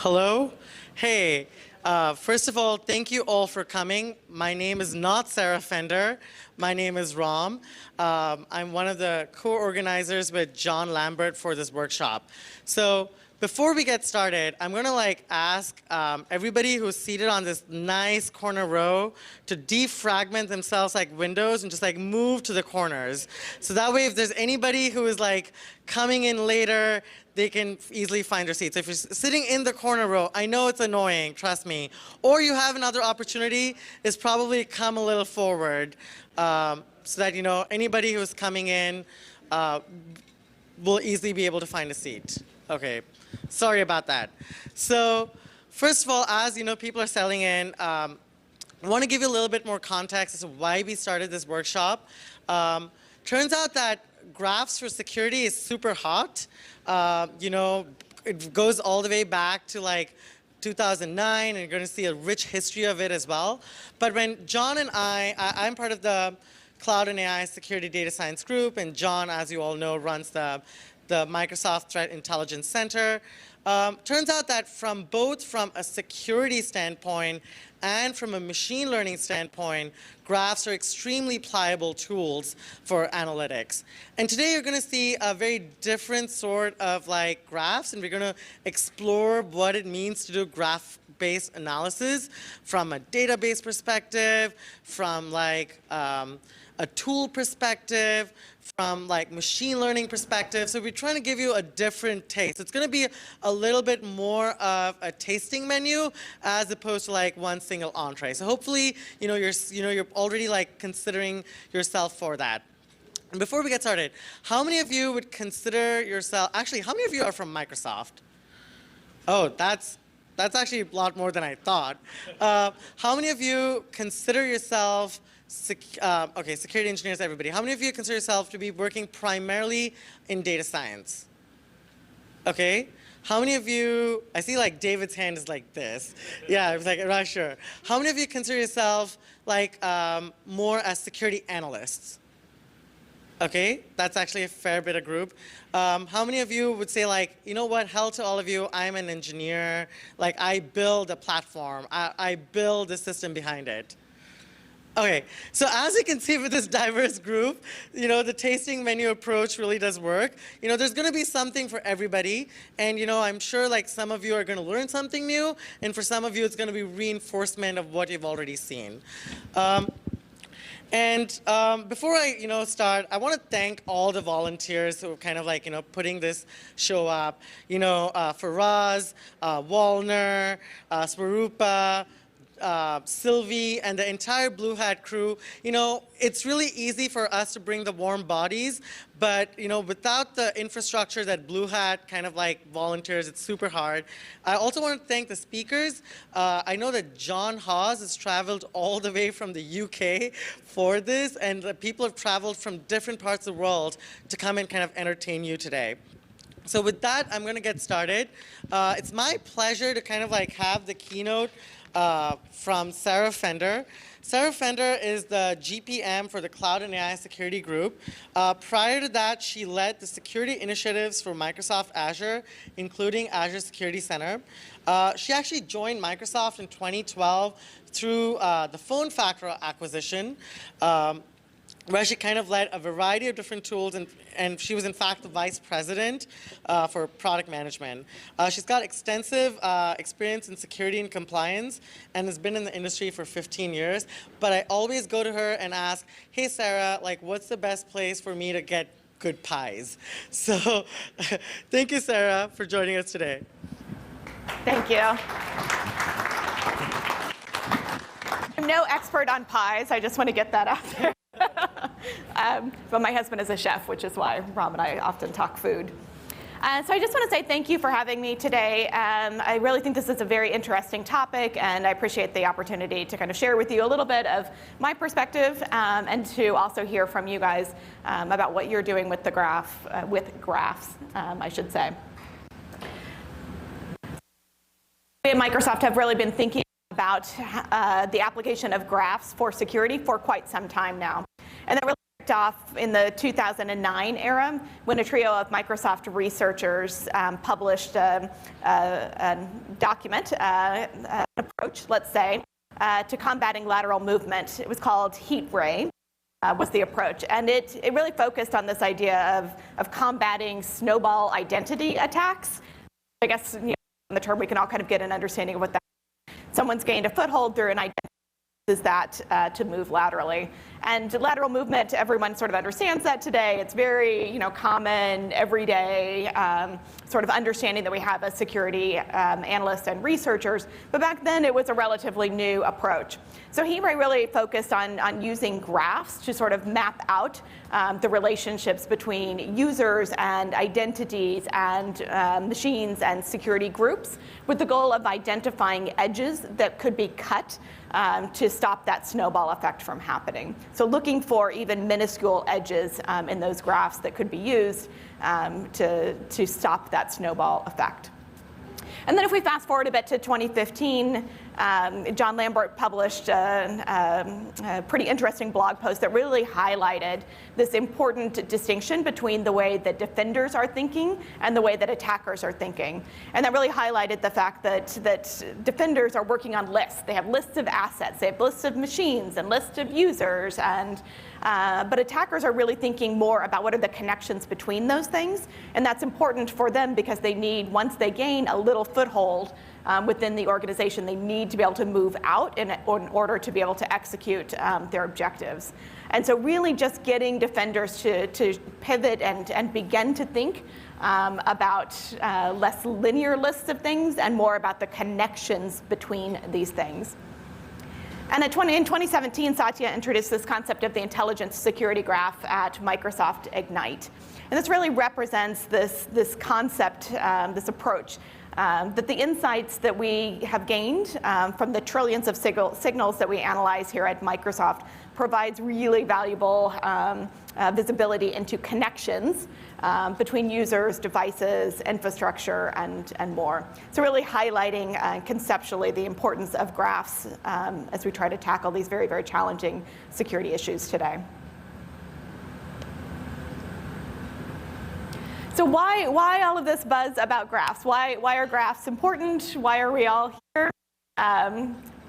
Hello? Hey, first of all, thank you all for coming. My name is not Sarah Fender. My name is Ram. I'm one of the co-organizers with John Lambert for this workshop. So before we get started, I'm going to ask everybody who's seated on this nice corner row to defragment themselves like windows and just move to the corners. So that way, if there's anybody who is coming in later, they can easily find their seats. If you're sitting in the corner row, I know it's annoying, trust me. Or you have another opportunity, is probably come a little forward so that anybody who's coming in will easily be able to find a seat. Okay, sorry about that. So first of all, as people are settling in, I want to give you a little bit more context as to why we started this workshop. Turns out that graphs for security is super hot. It goes all the way back to 2009, and you're going to see a rich history of it as well. But when John and I'm part of the Cloud and AI Security Data Science Group, and John, as you all know, runs the Microsoft Threat Intelligence Center. Turns out that from a security standpoint and from a machine learning standpoint, graphs are extremely pliable tools for analytics. And today you're going to see a very different sort of graphs, and we're going to explore what it means to do graph-based analysis from a database perspective, from a tool perspective, from machine learning perspective. So we're trying to give you a different taste. It's going to be a little bit more of a tasting menu as opposed to one single entree. So hopefully you're already considering yourself for that. And before we get started, how many of you would consider yourself, actually how many of you are from Microsoft? Oh, that's actually a lot more than I thought. How many of you consider yourself okay, security engineers, everybody. How many of you consider yourself to be working primarily in data science? Okay. How many of you, I see David's hand is like this. Yeah, I was I'm not sure. How many of you consider yourself more as security analysts? Okay, that's actually a fair bit of group. How many of you would say you know what, hell to all of you, I'm an engineer. I build a platform. I build the system behind it. Okay, so as you can see with this diverse group, the tasting menu approach really does work. There's going to be something for everybody, and I'm sure some of you are going to learn something new, and for some of you it's going to be reinforcement of what you've already seen. Before I start, I want to thank all the volunteers who are kind of putting this show up. Faraz, Walner, Swarupa, Sylvie, and the entire BlueHat crew. It's really easy for us to bring the warm bodies, but without the infrastructure that BlueHat kind of volunteers, it's super hard. I also want to thank the speakers. I know that Jon Hawes has traveled all the way from the UK for this, and the people have traveled from different parts of the world to come and kind of entertain you today. So with that, I'm going to get started. It's my pleasure to kind of have the keynote from Sarah Fender. Sarah Fender is the GPM for the Cloud and AI Security Group. Prior to that, she led the security initiatives for Microsoft Azure, including Azure Security Center. She actually joined Microsoft in 2012 through the Phone Factor acquisition, where she kind of led a variety of different tools, and she was in fact the vice president for product management. She's got extensive experience in security and compliance and has been in the industry for 15 years. But I always go to her and ask, hey Sarah, what's the best place for me to get good pies? So thank you, Sarah, for joining us today. Thank you. I'm no expert on pies. I just want to get that out there. But my husband is a chef, which is why Ram and I often talk food. So I just want to say thank you for having me today. I really think this is a very interesting topic, and I appreciate the opportunity to kind of share with you a little bit of my perspective and to also hear from you guys about what you're doing with the graphs, I should say. We at Microsoft have really been thinking about the application of graphs for security for quite some time now. And that really off in the 2009 era when a trio of Microsoft researchers published a document, an approach, let's say, to combating lateral movement. It was called Heat Ray. Was the approach. And it really focused on this idea of combating snowball identity attacks. I guess, in the term we can all kind of get an understanding of what that is. Someone's gained a foothold through an identity. Is that to move laterally. And lateral movement, everyone sort of understands that today. It's very common, everyday sort of understanding that we have as security analysts and researchers. But back then, it was a relatively new approach. So Heat Ray really focused on using graphs to sort of map out the relationships between users and identities and machines and security groups with the goal of identifying edges that could be cut to stop that snowball effect from happening. So looking for even minuscule edges in those graphs that could be used to stop that snowball effect. And then if we fast forward a bit to 2015, John Lambert published a pretty interesting blog post that really highlighted this important distinction between the way that defenders are thinking and the way that attackers are thinking. And that really highlighted the fact that defenders are working on lists. They have lists of assets, they have lists of machines and lists of users, but attackers are really thinking more about what are the connections between those things. And that's important for them because they need, once they gain a little foothold within the organization, they need to be able to move out in order to be able to execute their objectives. And so really just getting defenders to pivot and begin to think about less linear lists of things and more about the connections between these things. And in 2017, Satya introduced this concept of the intelligence security graph at Microsoft Ignite. And this really represents this concept, this approach, that the insights that we have gained from the trillions of signals that we analyze here at Microsoft provides really valuable visibility into connections between users, devices, infrastructure, and more. So really highlighting conceptually the importance of graphs as we try to tackle these very, very challenging security issues today. So why all of this buzz about graphs? Why are graphs important? Why are we all here?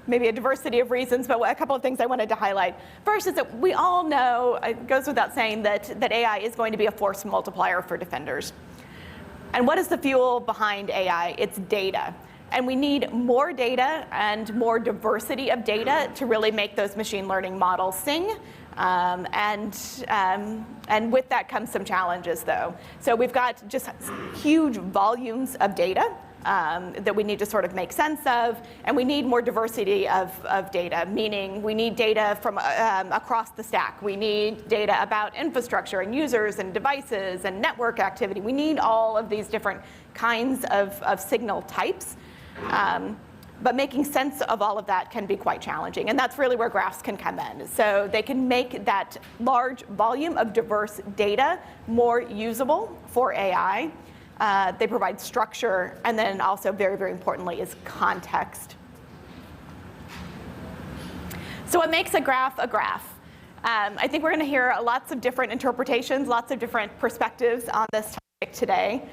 Maybe a diversity of reasons, but a couple of things I wanted to highlight. First is that we all know, it goes without saying, that AI is going to be a force multiplier for defenders. And what is the fuel behind AI? It's data. And we need more data and more diversity of data to really make those machine learning models sing. And with that comes some challenges, though. So we've got just huge volumes of data that we need to sort of make sense of, and we need more diversity of data, meaning we need data from across the stack. We need data about infrastructure and users and devices and network activity. We need all of these different kinds of signal types. But making sense of all of that can be quite challenging, and that's really where graphs can come in. So they can make that large volume of diverse data more usable for AI. They provide structure, and then also very, very importantly is context. So what makes a graph a graph? I think we're going to hear lots of different interpretations, lots of different perspectives on this topic today.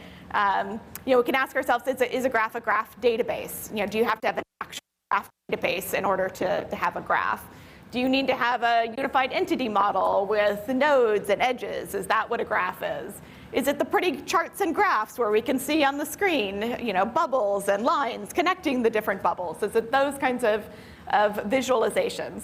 We can ask ourselves, is a graph database? Do you have to have an actual graph database in order to have a graph? Do you need to have a unified entity model with nodes and edges? Is that what a graph is? Is it the pretty charts and graphs where we can see on the screen, bubbles and lines connecting the different bubbles? Is it those kinds of visualizations?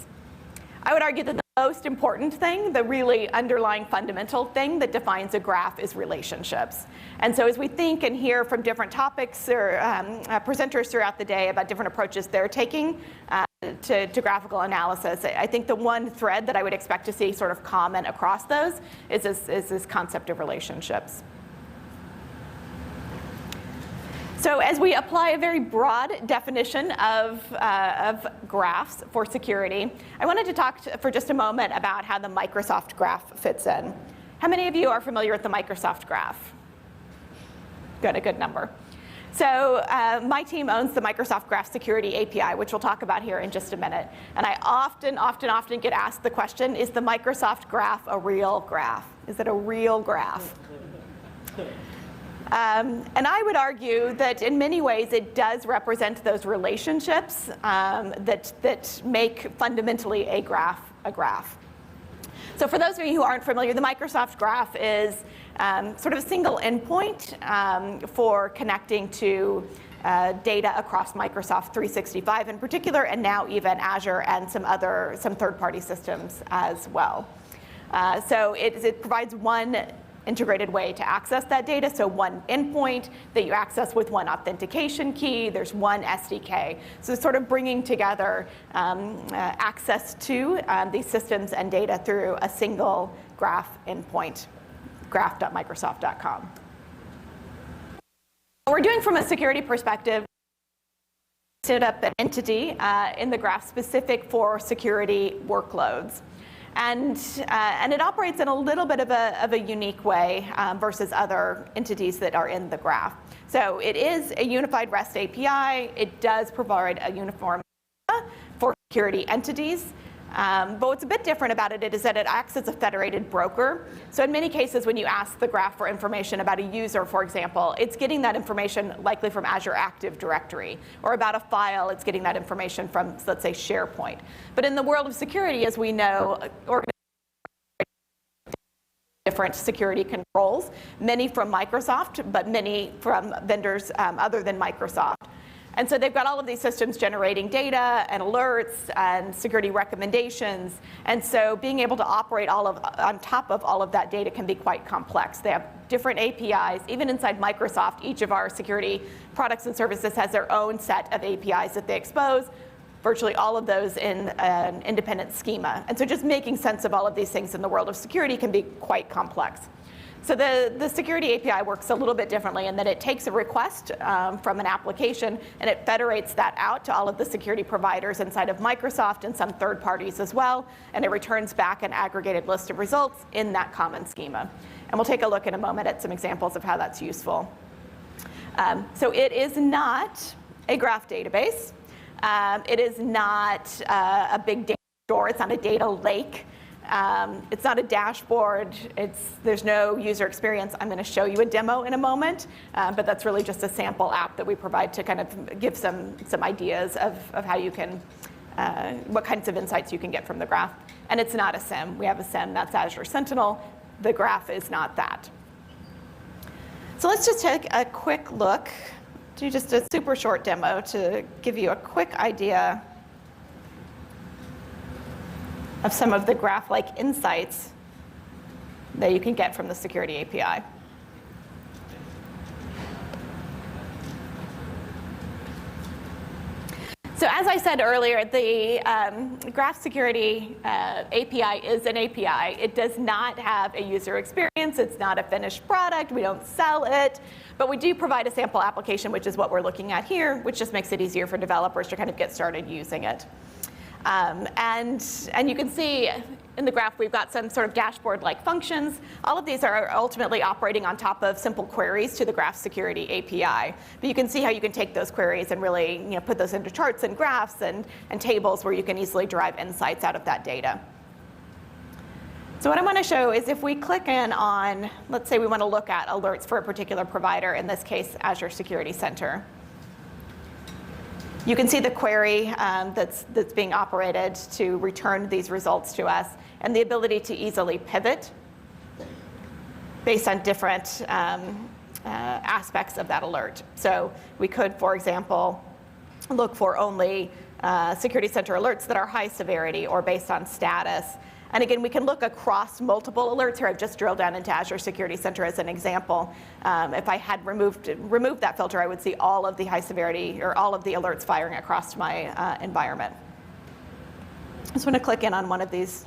I would argue that the most important thing, the really underlying fundamental thing that defines a graph is relationships. And so as we think and hear from different topics or presenters throughout the day about different approaches they're taking to graphical analysis, I think the one thread that I would expect to see sort of common across those is this concept of relationships. So as we apply a very broad definition of graphs for security, I wanted to talk for just a moment about how the Microsoft graph fits in. How many of you are familiar with the Microsoft graph? Good, a good number. So my team owns the Microsoft Graph Security API, which we'll talk about here in just a minute. And I often get asked the question, is the Microsoft Graph a real graph? Is it a real graph? And I would argue that in many ways it does represent those relationships that make fundamentally a graph a graph. So for those of you who aren't familiar, the Microsoft Graph is sort of a single endpoint for connecting to data across Microsoft 365 in particular, and now even Azure and some third-party systems as well. So it provides one integrated way to access that data. So one endpoint that you access with one authentication key. There's one SDK. So it's sort of bringing together access to these systems and data through a single graph endpoint, graph.microsoft.com. What we're doing from a security perspective, stood up an entity in the graph specific for security workloads. And it operates in a little bit of a unique way versus other entities that are in the graph. So it is a unified REST API. It does provide a uniform for security entities. But what's a bit different about it is that it acts as a federated broker. So in many cases, when you ask the graph for information about a user, for example, it's getting that information likely from Azure Active Directory. Or about a file, it's getting that information from, let's say, SharePoint. But in the world of security, as we know, different security controls, many from Microsoft, but many from vendors other than Microsoft. And so they've got all of these systems generating data and alerts and security recommendations. And so being able to operate on top of all of that data can be quite complex. They have different APIs. Even inside Microsoft, each of our security products and services has their own set of APIs that they expose, virtually all of those in an independent schema. And so just making sense of all of these things in the world of security can be quite complex. So the security API works a little bit differently in that it takes a request from an application and it federates that out to all of the security providers inside of Microsoft and some third parties as well, and it returns back an aggregated list of results in that common schema. And we'll take a look in a moment at some examples of how that's useful. So it is not a graph database. It is not a big data store. It's not a data lake. It's not a dashboard. There's no user experience. I'm going to show you a demo in a moment, but that's really just a sample app that we provide to kind of give some ideas of how you can, what kinds of insights you can get from the graph. And it's not a SIEM. We have a SIEM, that's Azure Sentinel. The graph is not that. So let's just take a quick look, do just a super short demo to give you a quick idea of some of the graph-like insights that you can get from the security API. So as I said earlier, the Graph Security API is an API. It does not have a user experience. It's not a finished product. We don't sell it. But we do provide a sample application, which is what we're looking at here, which just makes it easier for developers to kind of get started using it. And you can see in the graph we've got some sort of dashboard-like functions. All of these are ultimately operating on top of simple queries to the Graph Security API. But you can see how you can take those queries and really put those into charts and graphs and tables where you can easily derive insights out of that data. So what I want to show is if we click in on, let's say we want to look at alerts for a particular provider, in this case Azure Security Center. You can see the query that's being operated to return these results to us, and the ability to easily pivot based on different aspects of that alert. So we could, for example, look for only Security Center alerts that are high severity or based on status. And again, we can look across multiple alerts here. I've just drilled down into Azure Security Center as an example. If I had removed that filter, I would see all of the high severity or all of the alerts firing across my environment. I just want to click in on one of these.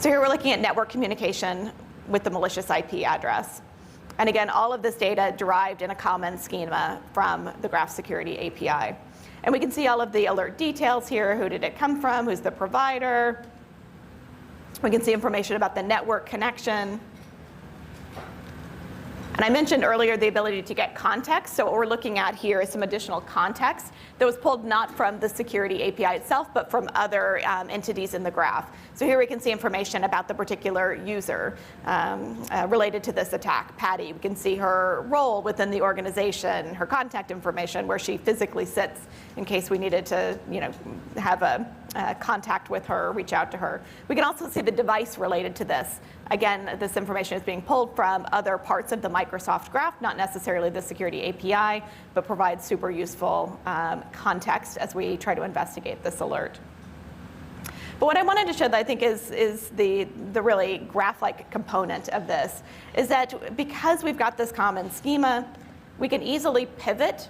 So here we're looking at network communication with the malicious IP address. And again, all of this data derived in a common schema from the Graph Security API. And we can see all of the alert details here. Who did it come from? Who's the provider? We can see information about the network connection. And I mentioned earlier the ability to get context. So what we're looking at here is some additional context that was pulled not from the security API itself, but from other entities in the graph. So here we can see information about the particular user related to this attack, Patty. We can see her role within the organization, her contact information, where she physically sits in case we needed to have a contact with her, reach out to her. We can also see the device related to this. Again, this information is being pulled from other parts of the Microsoft graph, not necessarily the security API, but provides super useful context as we try to investigate this alert. But what I wanted to show that I think is the really graph-like component of this is that because we've got this common schema, we can easily pivot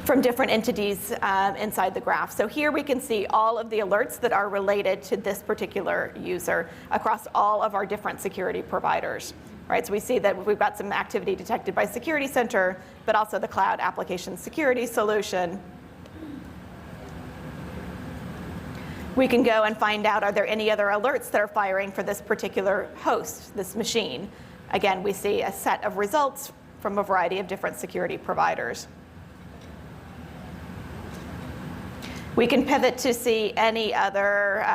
from different entities inside the graph. So here we can see all of the alerts that are related to this particular user across all of our different security providers. Right, so we see that we've got some activity detected by Security Center, but also the Cloud Application Security Solution. We can go and find out, are there any other alerts that are firing for this particular host, this machine? Again, we see a set of results from a variety of different security providers. We can pivot to see any other,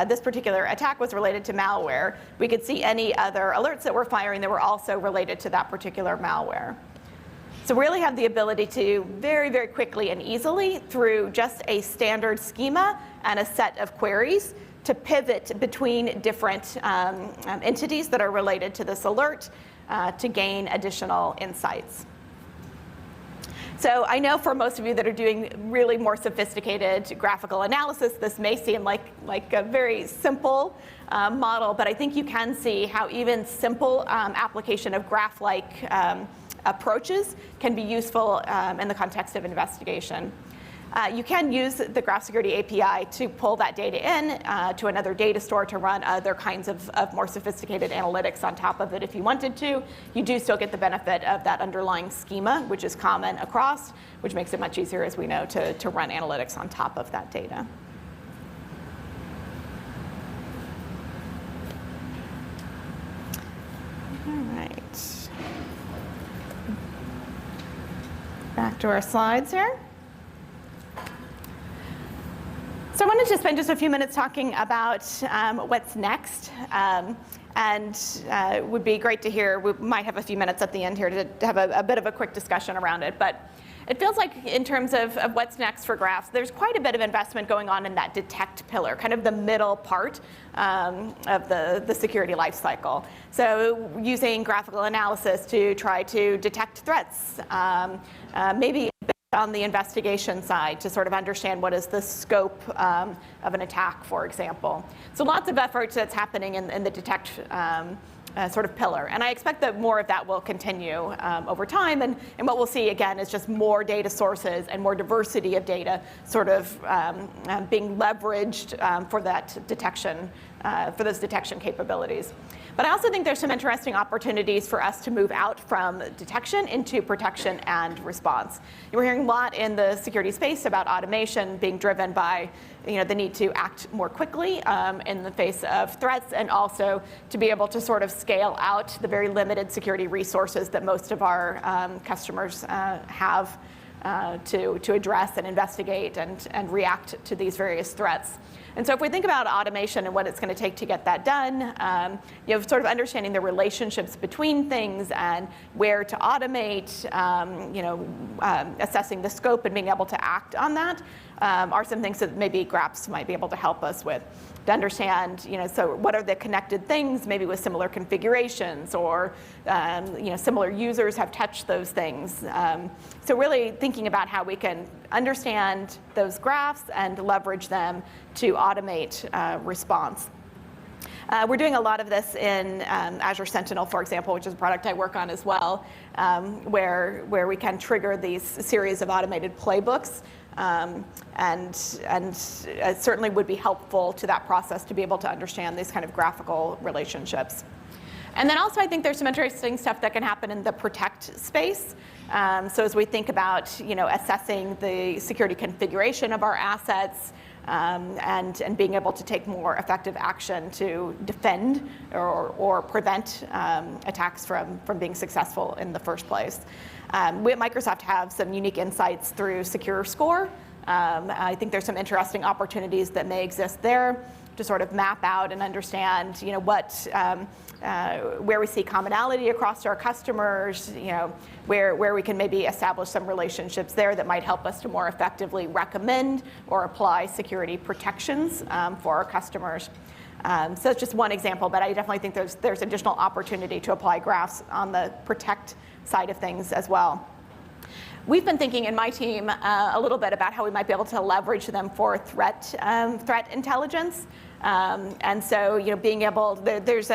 this particular attack was related to malware. We could see any other alerts that were firing that were also related to that particular malware. So we really have the ability to very, very quickly and easily, through just a standard schema and a set of queries, to pivot between different entities that are related to this alert to gain additional insights. So I know for most of you that are doing really more sophisticated graphical analysis, this may seem like a very simple model, but I think you can see how even simple application of graph-like approaches can be useful in the context of investigation. You can use the Graph Security API to pull that data in to another data store to run other kinds of more sophisticated analytics on top of it if you wanted to. You do still get the benefit of that underlying schema, which is common across, which makes it much easier, as we know, to run analytics on top of that data. All right. Back to our slides here. So I wanted to spend just a few minutes talking about what's next. And it would be great to hear, we might have a few minutes at the end here to have a bit of a quick discussion around it. But it feels like in terms of what's next for graphs, there's quite a bit of investment going on in that detect pillar, kind of the middle part of the security lifecycle. So using graphical analysis to try to detect threats, maybe on the investigation side to sort of understand what is the scope of an attack, for example. So lots of efforts that's happening in the detect sort of pillar. And I expect that more of that will continue over time. And what we'll see, again, is just more data sources and more diversity of data sort of being leveraged for that detection, for those detection capabilities. But I also think there's some interesting opportunities for us to move out from detection into protection and response. We're hearing a lot in the security space about automation being driven by the need to act more quickly in the face of threats, and also to be able to sort of scale out the very limited security resources that most of our customers have to address and investigate and react to these various threats. And so if we think about automation and what it's going to take to get that done, sort of understanding the relationships between things and where to automate, assessing the scope and being able to act on that are some things that maybe graphs might be able to help us with. To understand, so what are the connected things, maybe with similar configurations, or similar users have touched those things. So really thinking about how we can understand those graphs and leverage them to automate response. We're doing a lot of this in Azure Sentinel, for example, which is a product I work on as well, where we can trigger these series of automated playbooks. And it certainly would be helpful to that process to be able to understand these kind of graphical relationships. And then also I think there's some interesting stuff that can happen in the protect space. So as we think about assessing the security configuration of our assets, and being able to take more effective action to defend or prevent attacks from being successful in the first place. We at Microsoft have some unique insights through Secure Score. I think there's some interesting opportunities that may exist there to sort of map out and understand, where we see commonality across our customers, where we can maybe establish some relationships there that might help us to more effectively recommend or apply security protections for our customers. So that's just one example, but I definitely think there's additional opportunity to apply graphs on the protect side of things as well. We've been thinking in my team a little bit about how we might be able to leverage them for threat intelligence. And so, being able, there's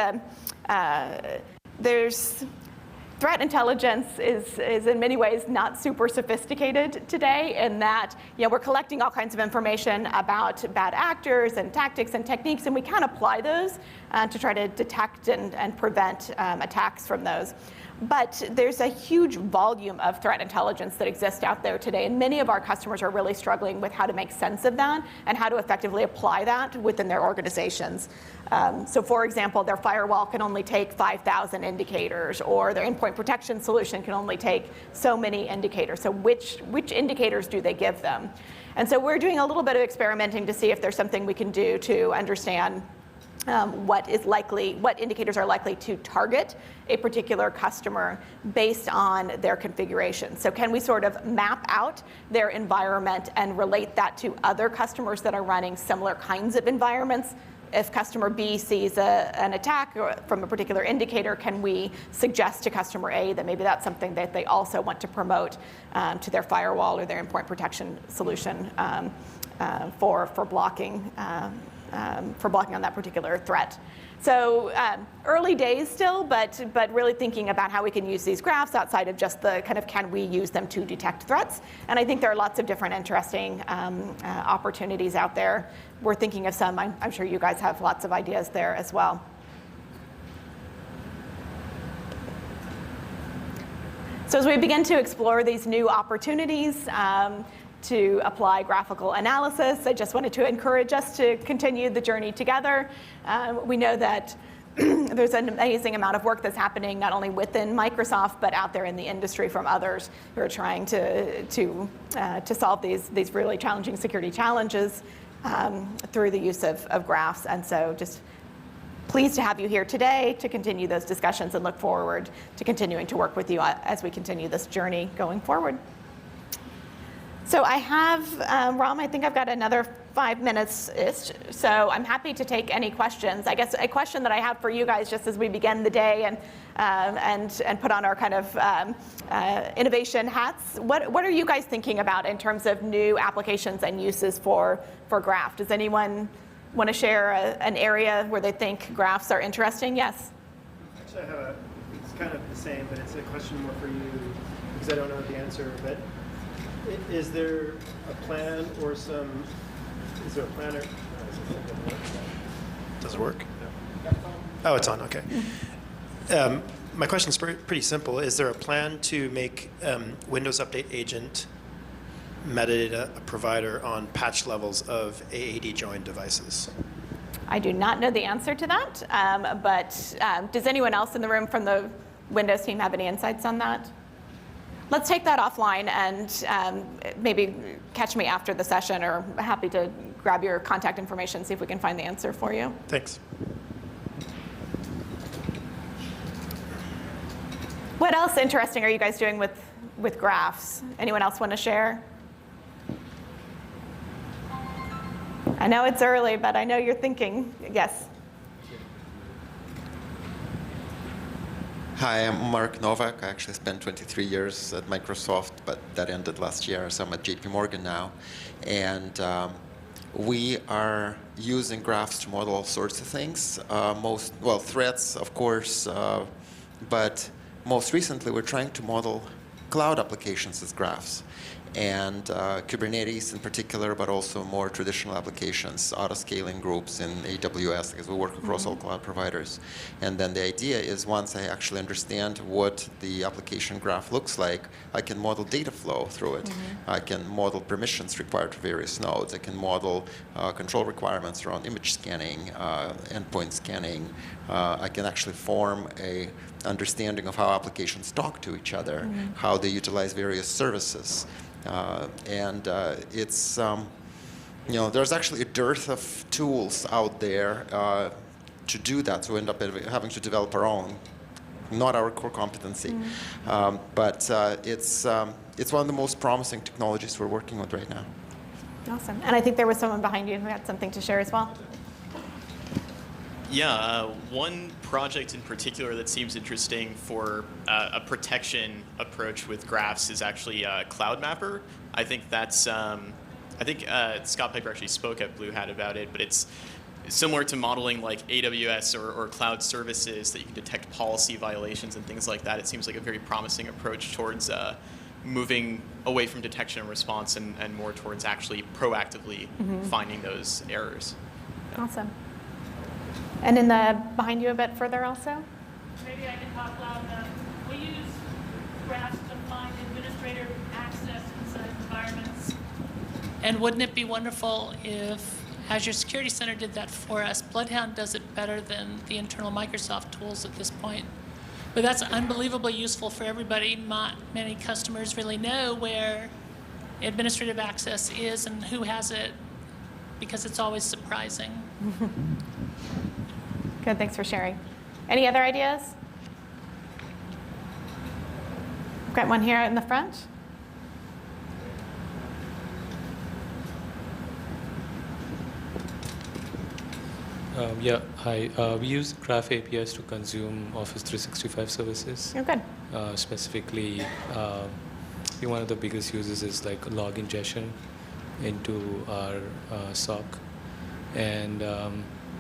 threat intelligence is in many ways not super sophisticated today, in that we're collecting all kinds of information about bad actors and tactics and techniques, and we can apply those to try to detect and prevent attacks from those. But there's a huge volume of threat intelligence that exists out there today, and many of our customers are really struggling with how to make sense of that and how to effectively apply that within their organizations. So for example, their firewall can only take 5,000 indicators, or their endpoint protection solution can only take so many indicators. So which indicators do they give them? And so we're doing a little bit of experimenting to see if there's something we can do to understand what indicators are likely to target a particular customer based on their configuration. So can we sort of map out their environment and relate that to other customers that are running similar kinds of environments? If customer B sees an attack from a particular indicator, can we suggest to customer A that maybe that's something that they also want to promote to their firewall or their endpoint protection solution for blocking on that particular threat? So early days still, but really thinking about how we can use these graphs outside of just the kind of can we use them to detect threats. And I think there are lots of different interesting opportunities out there. We're thinking of some. I'm sure you guys have lots of ideas there as well. So as we begin to explore these new opportunities, to apply graphical analysis, I just wanted to encourage us to continue the journey together. We know that there's an amazing amount of work that's happening not only within Microsoft, but out there in the industry from others who are trying to solve these really challenging security challenges through the use of graphs. And so just pleased to have you here today to continue those discussions, and look forward to continuing to work with you as we continue this journey going forward. So I have, Ram, I think I've got another 5 minutes-ish, so I'm happy to take any questions. I guess a question that I have for you guys just as we begin the day and put on our kind of innovation hats, what are you guys thinking about in terms of new applications and uses for graph? Does anyone want to share an area where they think graphs are interesting? Yes? Actually, it's kind of the same, but it's a question more for you, because I don't know the answer. But is there a plan or is there a planner? Does it work? No. Oh, it's on, okay. My question is pretty simple. Is there a plan to make Windows Update Agent metadata a provider on patch levels of AAD joined devices? I do not know the answer to that, but does anyone else in the room from the Windows team have any insights on that? Let's take that offline and maybe catch me after the session, or happy to grab your contact information, see if we can find the answer for you. Thanks. What else interesting are you guys doing with graphs? Anyone else want to share? I know it's early, but I know you're thinking. Yes. Hi, I'm Mark Novak. I actually spent 23 years at Microsoft, but that ended last year, so I'm at JP Morgan now. And we are using graphs to model all sorts of things. Threats, of course, but most recently we're trying to model cloud applications as graphs. and Kubernetes in particular, but also more traditional applications, auto-scaling groups in AWS, because we work across all cloud providers. And then the idea is once I actually understand what the application graph looks like, I can model data flow through it. I can model permissions required for various nodes. I can model control requirements around image scanning, endpoint scanning. I can actually form a understanding of how applications talk to each other, how they utilize various services. It's, there's actually a dearth of tools out there to do that, so we end up having to develop our own, not our core competency. But it's one of the most promising technologies we're working with right now. Awesome. And I think there was someone behind you who had something to share as well. Yeah, one project in particular that seems interesting for a protection approach with graphs is actually Cloud Mapper. I think that's, Scott Piper actually spoke at BlueHat about it, but it's similar to modeling like AWS or cloud services that you can detect policy violations and things like that. It seems like a very promising approach towards moving away from detection and response and more towards actually proactively finding those errors. Awesome. And behind you a bit further also? Maybe I can talk loud enough. We use graphs to find administrator access inside environments. And wouldn't it be wonderful if Azure Security Center did that for us? Bloodhound does it better than the internal Microsoft tools at this point. But that's unbelievably useful for everybody. Not many customers really know where administrative access is and who has it, because it's always surprising. Good, thanks for sharing. Any other ideas? We've got one here in the front. Hi. We use Graph APIs to consume Office 365 services. Oh, good. Specifically, one of the biggest uses is like log ingestion into our SOC. And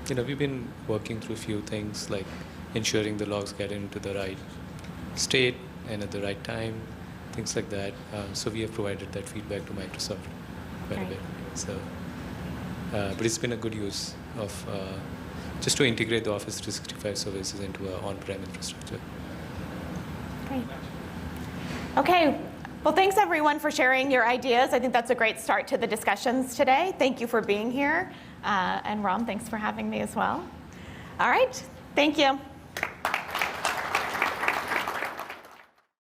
we've been working through a few things like ensuring the logs get into the right state and at the right time, things like that. So we have provided that feedback to Microsoft quite a bit. So, but it's been a good use of just to integrate the Office 365 services into our on-prem infrastructure. Great. Okay. Well, thanks everyone for sharing your ideas. I think that's a great start to the discussions today. Thank you for being here. And Ram, thanks for having me as well. All right. Thank you.